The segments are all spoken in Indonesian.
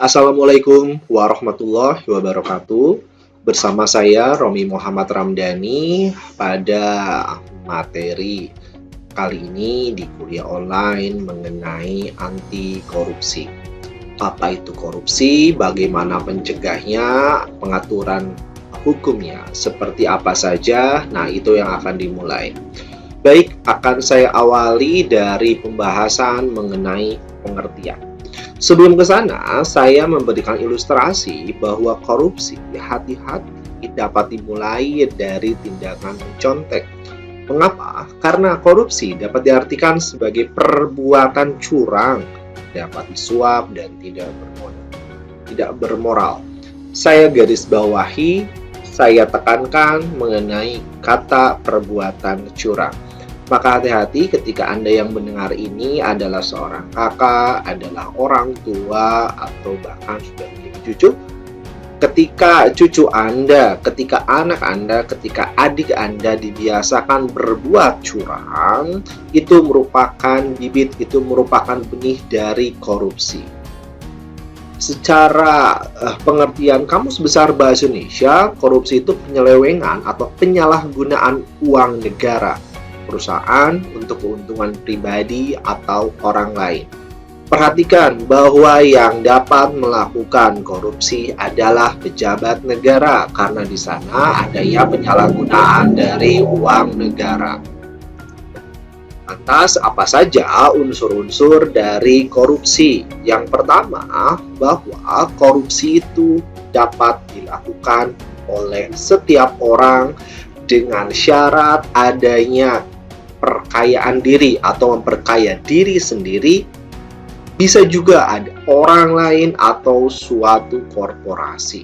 Assalamualaikum warahmatullahi wabarakatuh. Bersama saya Romi Muhammad Ramdhani pada materi kali ini di kuliah online mengenai anti korupsi. Apa itu korupsi? Bagaimana mencegahnya? Pengaturan hukumnya seperti apa saja? Nah, itu yang akan dimulai. Baik, akan saya awali dari pembahasan mengenai pengertian. Sebelum ke sana, saya memberikan ilustrasi bahwa korupsi hati-hati dapat dimulai dari tindakan mencontek. Mengapa? Karena korupsi dapat diartikan sebagai perbuatan curang, dapat disuap dan tidak bermoral. Saya garis bawahi, saya tekankan mengenai kata perbuatan curang. Maka hati-hati ketika Anda yang mendengar ini adalah seorang kakak, adalah orang tua, atau bahkan sudah memiliki cucu. Ketika cucu Anda, ketika anak Anda, ketika adik Anda dibiasakan berbuat curang, itu merupakan bibit, itu merupakan benih dari korupsi. Secara pengertian Kamus Besar Bahasa Indonesia, korupsi itu penyelewengan atau penyalahgunaan uang negara, perusahaan untuk keuntungan pribadi atau orang lain. Perhatikan bahwa yang dapat melakukan korupsi adalah pejabat negara karena di sana adanya penyalahgunaan dari uang negara. Lantas, apa saja unsur-unsur dari korupsi? Yang pertama, bahwa korupsi itu dapat dilakukan oleh setiap orang dengan syarat adanya perkayaan diri atau memperkaya diri sendiri, bisa juga ada orang lain atau suatu korporasi.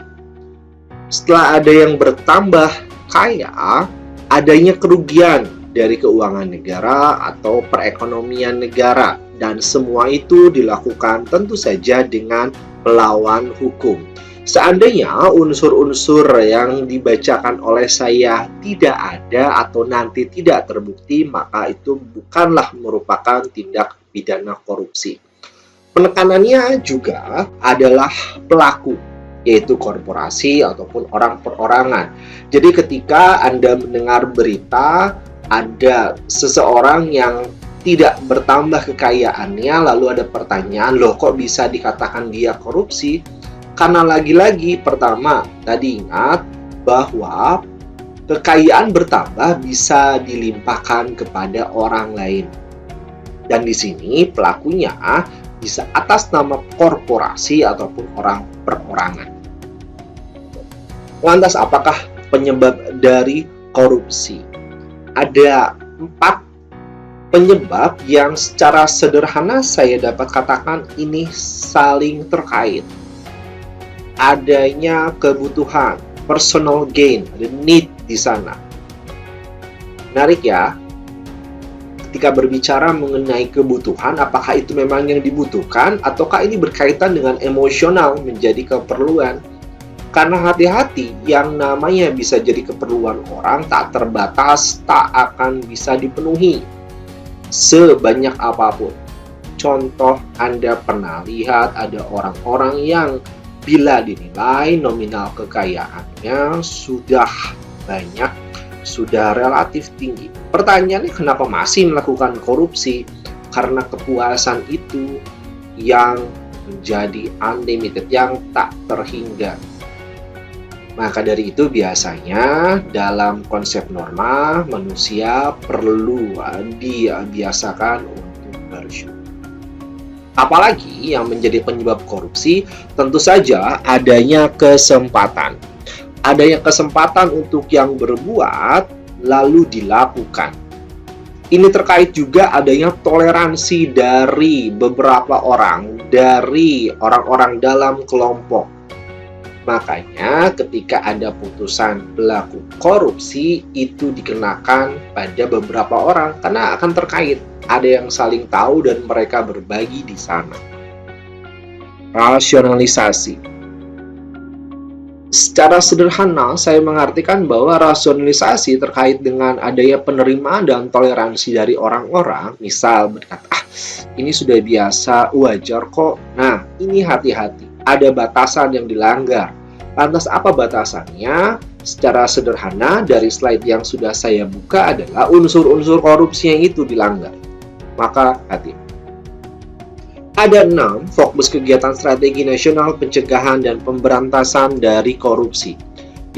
Setelah ada yang bertambah kaya, adanya kerugian dari keuangan negara atau perekonomian negara, dan semua itu dilakukan tentu saja dengan melawan hukum. Seandainya unsur-unsur yang dibacakan oleh saya tidak ada atau nanti tidak terbukti, maka itu bukanlah merupakan tindak pidana korupsi. Penekanannya juga adalah pelaku, yaitu korporasi ataupun orang perorangan. Jadi ketika Anda mendengar berita ada seseorang yang tidak bertambah kekayaannya, lalu ada pertanyaan, loh kok bisa dikatakan dia korupsi? Karena lagi-lagi pertama, tadi ingat bahwa kekayaan bertambah bisa dilimpahkan kepada orang lain. Dan di sini pelakunya bisa atas nama korporasi ataupun orang perorangan. Lantas apakah penyebab dari korupsi? Ada 4 penyebab yang secara sederhana saya dapat katakan ini saling terkait. Adanya kebutuhan, personal gain, ada need di sana. Menarik ya, ketika berbicara mengenai kebutuhan, apakah itu memang yang dibutuhkan, ataukah ini berkaitan dengan emosional menjadi keperluan? Karena hati-hati, yang namanya bisa jadi keperluan orang tak terbatas, tak akan bisa dipenuhi sebanyak apapun. Contoh, Anda pernah lihat ada orang-orang yang bila dinilai nominal kekayaannya sudah banyak, sudah relatif tinggi. Pertanyaannya kenapa masih melakukan korupsi? Karena kepuasan itu yang menjadi unlimited, yang tak terhingga. Maka dari itu biasanya dalam konsep norma manusia perlu dibiasakan untuk bersyukur. Apalagi yang menjadi penyebab korupsi, tentu saja adanya kesempatan. Adanya kesempatan untuk yang berbuat, lalu dilakukan. Ini terkait juga adanya toleransi dari beberapa orang, dari orang-orang dalam kelompok. Makanya ketika ada putusan pelaku korupsi, itu dikenakan pada beberapa orang, karena akan terkait. Ada yang saling tahu dan mereka berbagi di sana. Rasionalisasi. Secara sederhana, saya mengartikan bahwa rasionalisasi terkait dengan adanya penerimaan dan toleransi dari orang-orang, misal berkata, ini sudah biasa, wajar kok. Nah, ini hati-hati. ada batasan yang dilanggar. Lantas apa batasannya? Secara sederhana dari slide yang sudah saya buka adalah unsur-unsur korupsi yang itu dilanggar. Maka hati. Ada 6 fokus kegiatan strategi nasional pencegahan dan pemberantasan dari korupsi.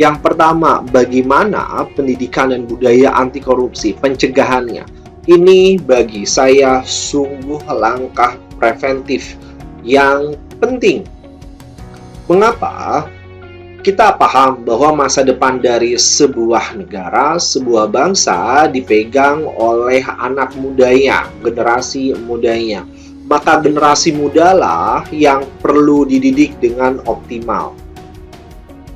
Yang pertama, bagaimana pendidikan dan budaya anti korupsi, pencegahannya. Ini bagi saya sungguh langkah preventif yang penting. Mengapa? Kita paham bahwa masa depan dari sebuah negara, sebuah bangsa dipegang oleh anak mudanya, generasi mudanya. Maka generasi mudalah yang perlu dididik dengan optimal.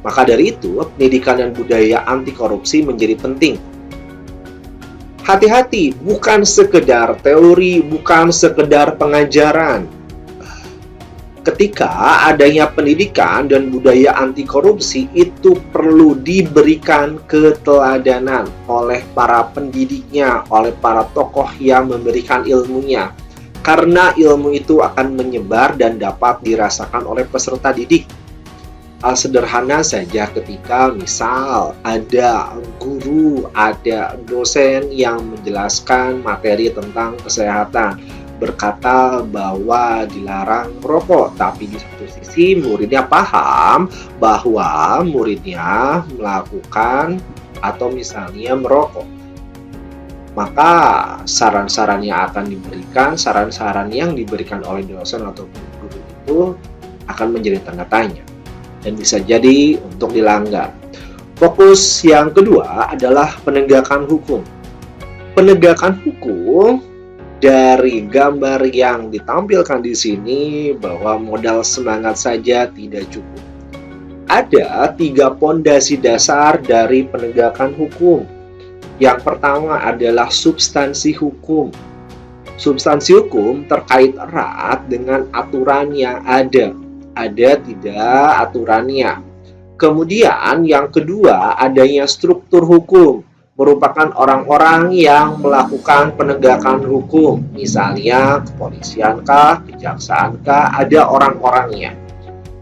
Maka dari itu, pendidikan dan budaya anti korupsi menjadi penting. Hati-hati, bukan sekedar teori, bukan sekedar pengajaran. Ketika adanya pendidikan dan budaya anti korupsi itu perlu diberikan keteladanan oleh para pendidiknya, oleh para tokoh yang memberikan ilmunya. Karena ilmu itu akan menyebar dan dapat dirasakan oleh peserta didik. Hal sederhana saja ketika misal ada guru, ada dosen yang menjelaskan materi tentang kesehatan, berkata bahwa dilarang merokok, tapi di satu sisi muridnya paham bahwa muridnya melakukan atau misalnya merokok. Maka saran-saran yang akan diberikan, saran-saran yang diberikan oleh dosen atau guru itu akan menjadi tanda tanya dan bisa jadi untuk dilanggar. Fokus yang kedua adalah penegakan hukum. Penegakan hukum dari gambar yang ditampilkan di sini bahwa modal semangat saja tidak cukup. Ada 3 pondasi dasar dari penegakan hukum. Yang pertama adalah substansi hukum. Substansi hukum terkait erat dengan aturan yang ada tidak aturannya. Kemudian yang kedua adanya struktur hukum, merupakan orang-orang yang melakukan penegakan hukum, misalnya kepolisian kah, kejaksaan kah, ada orang-orangnya.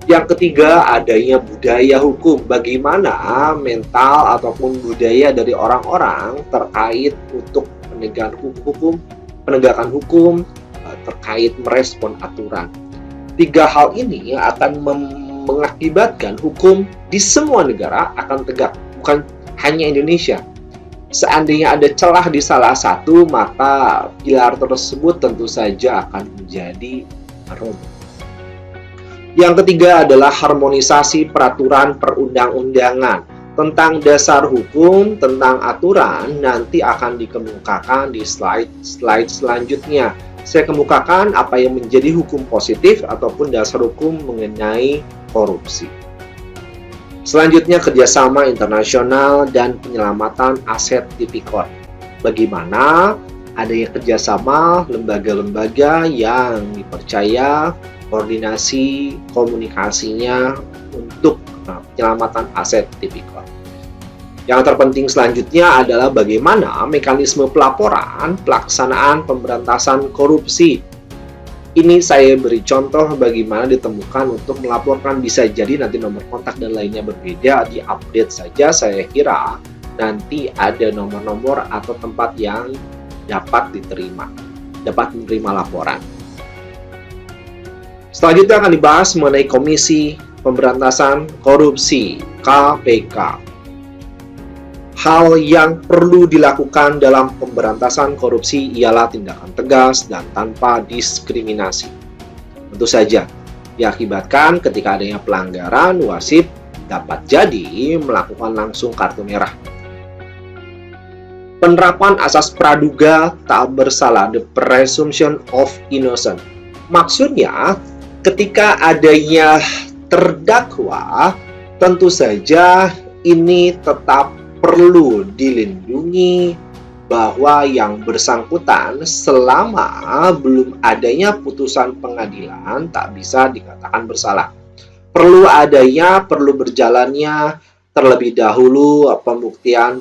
Yang ketiga adanya budaya hukum, bagaimana mental ataupun budaya dari orang-orang terkait untuk penegakan hukum terkait merespon aturan. 3 hal ini akan mengakibatkan hukum di semua negara akan tegak, bukan hanya Indonesia. Seandainya ada celah di salah satu, maka pilar tersebut tentu saja akan menjadi roboh. Yang ketiga adalah harmonisasi peraturan perundang-undangan. Tentang dasar hukum, tentang aturan, nanti akan dikemukakan di slide selanjutnya. Saya kemukakan apa yang menjadi hukum positif ataupun dasar hukum mengenai korupsi. Selanjutnya, kerjasama internasional dan penyelamatan aset tipikor. Bagaimana adanya kerjasama lembaga-lembaga yang dipercaya, koordinasi, komunikasinya untuk penyelamatan aset tipikor. Yang terpenting selanjutnya adalah bagaimana mekanisme pelaporan, pelaksanaan pemberantasan korupsi. Ini saya beri contoh bagaimana ditemukan untuk melaporkan, bisa jadi nanti nomor kontak dan lainnya berbeda, di-update saja. Saya kira nanti ada nomor-nomor atau tempat yang dapat menerima laporan. Selanjutnya akan dibahas mengenai Komisi Pemberantasan Korupsi, KPK. Hal yang perlu dilakukan dalam pemberantasan korupsi ialah tindakan tegas dan tanpa diskriminasi. Tentu saja, diakibatkan ketika adanya pelanggaran, wasit dapat jadi melakukan langsung kartu merah. Penerapan asas praduga tak bersalah, the presumption of innocence. Maksudnya, ketika adanya terdakwa, tentu saja ini tetap perlu dilindungi bahwa yang bersangkutan selama belum adanya putusan pengadilan tak bisa dikatakan bersalah. Perlu berjalannya terlebih dahulu pembuktian.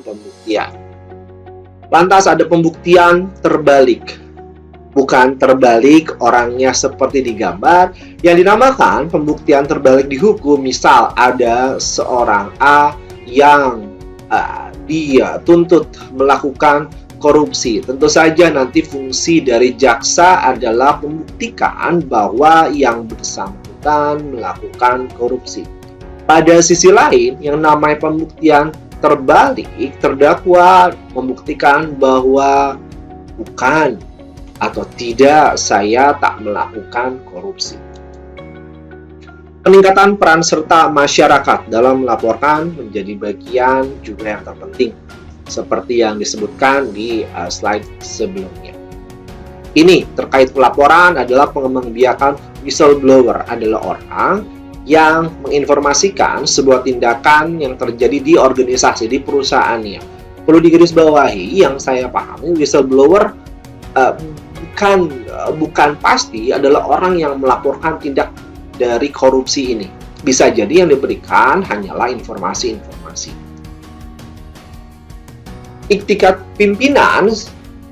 Lantas ada pembuktian terbalik. Bukan terbalik orangnya seperti digambar, Yang dinamakan pembuktian terbalik di hukum, misal ada seorang A yang dia tuntut melakukan korupsi. Tentu saja nanti fungsi dari jaksa adalah membuktikan bahwa yang bersangkutan melakukan korupsi. Pada sisi lain, yang namanya pembuktian terbalik, terdakwa membuktikan bahwa bukan atau tidak, saya tak melakukan korupsi. Peningkatan peran serta masyarakat dalam melaporkan menjadi bagian juga yang terpenting, seperti yang disebutkan di slide sebelumnya. Ini terkait pelaporan adalah pengembangbiakan whistleblower, adalah orang yang menginformasikan sebuah tindakan yang terjadi di organisasi, di perusahaannya. Perlu digarisbawahi, yang saya pahami, whistleblower bukan pasti adalah orang yang melaporkan tindak dari korupsi ini. Bisa jadi yang diberikan hanyalah informasi-informasi. Iktikat pimpinan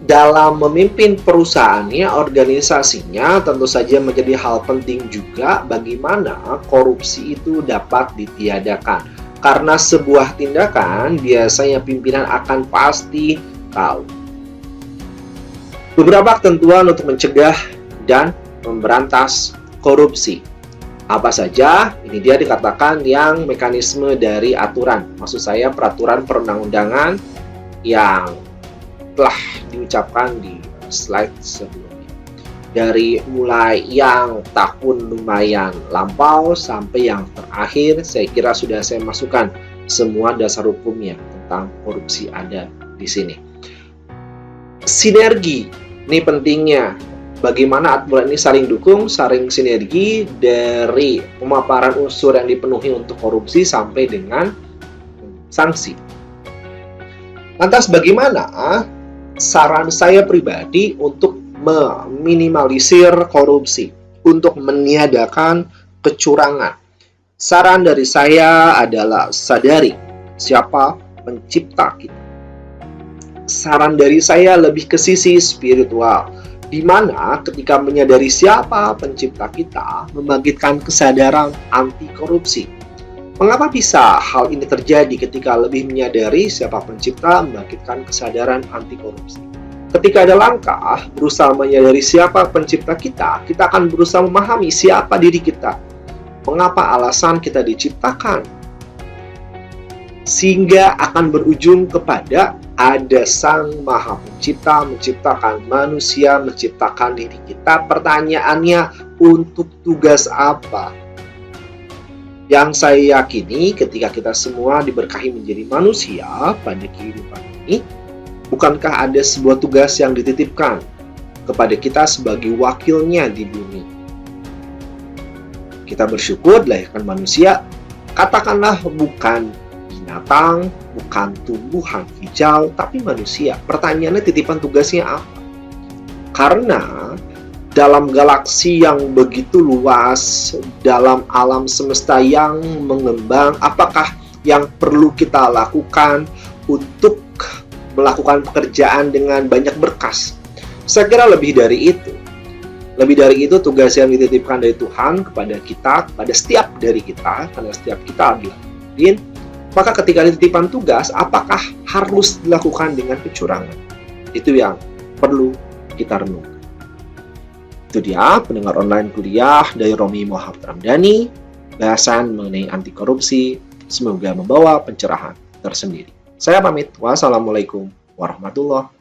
dalam memimpin perusahaannya, organisasinya, tentu saja menjadi hal penting juga bagaimana korupsi itu dapat ditiadakan. Karena sebuah tindakan biasanya pimpinan akan pasti tahu. Beberapa ketentuan untuk mencegah dan memberantas korupsi. Apa saja? Ini dia dikatakan yang mekanisme dari aturan. Maksud saya peraturan perundang-undangan yang telah diucapkan di slide sebelumnya. Dari mulai yang tahun lumayan lampau sampai yang terakhir, saya kira sudah saya masukkan semua dasar hukumnya tentang korupsi ada di sini. Sinergi, ini pentingnya. Bagaimana aturan ini saling dukung, saling sinergi dari pemaparan unsur yang dipenuhi untuk korupsi sampai dengan sanksi. Lantas bagaimana saran saya pribadi untuk meminimalisir korupsi, untuk meniadakan kecurangan? Saran dari saya adalah sadari siapa pencipta kita. Saran dari saya lebih ke sisi spiritual, di mana ketika menyadari siapa pencipta kita, membangkitkan kesadaran anti korupsi. Mengapa bisa hal ini terjadi ketika lebih menyadari siapa pencipta, membangkitkan kesadaran anti korupsi? Ketika ada langkah berusaha menyadari siapa pencipta kita, kita akan berusaha memahami siapa diri kita. Mengapa alasan kita diciptakan? Sehingga akan berujung kepada ada Sang Maha Pencipta menciptakan manusia, menciptakan diri kita. Pertanyaannya, untuk tugas apa? Yang saya yakini ketika kita semua diberkahi menjadi manusia pada kehidupan ini, bukankah ada sebuah tugas yang dititipkan kepada kita sebagai wakilnya di bumi? Kita bersyukur dilahirkan manusia, katakanlah bukan binatang, bukan tumbuhan hijau, tapi manusia. Pertanyaannya, titipan tugasnya apa? Karena dalam galaksi yang begitu luas, dalam alam semesta yang mengembang, apakah yang perlu kita lakukan untuk melakukan pekerjaan dengan banyak berkas? Saya kira lebih dari itu. Lebih dari itu, tugas yang dititipkan dari Tuhan kepada kita, kepada setiap dari kita, karena setiap kita adalah din. Maka ketika dititipan tugas, apakah harus dilakukan dengan kecurangan? Itu yang perlu kita renungkan. Itu dia pendengar online kuliah dari Romi Muhammad Ramdhani, bahasan mengenai anti korupsi, semoga membawa pencerahan tersendiri. Saya pamit. Wassalamualaikum warahmatullahi wabarakatuh.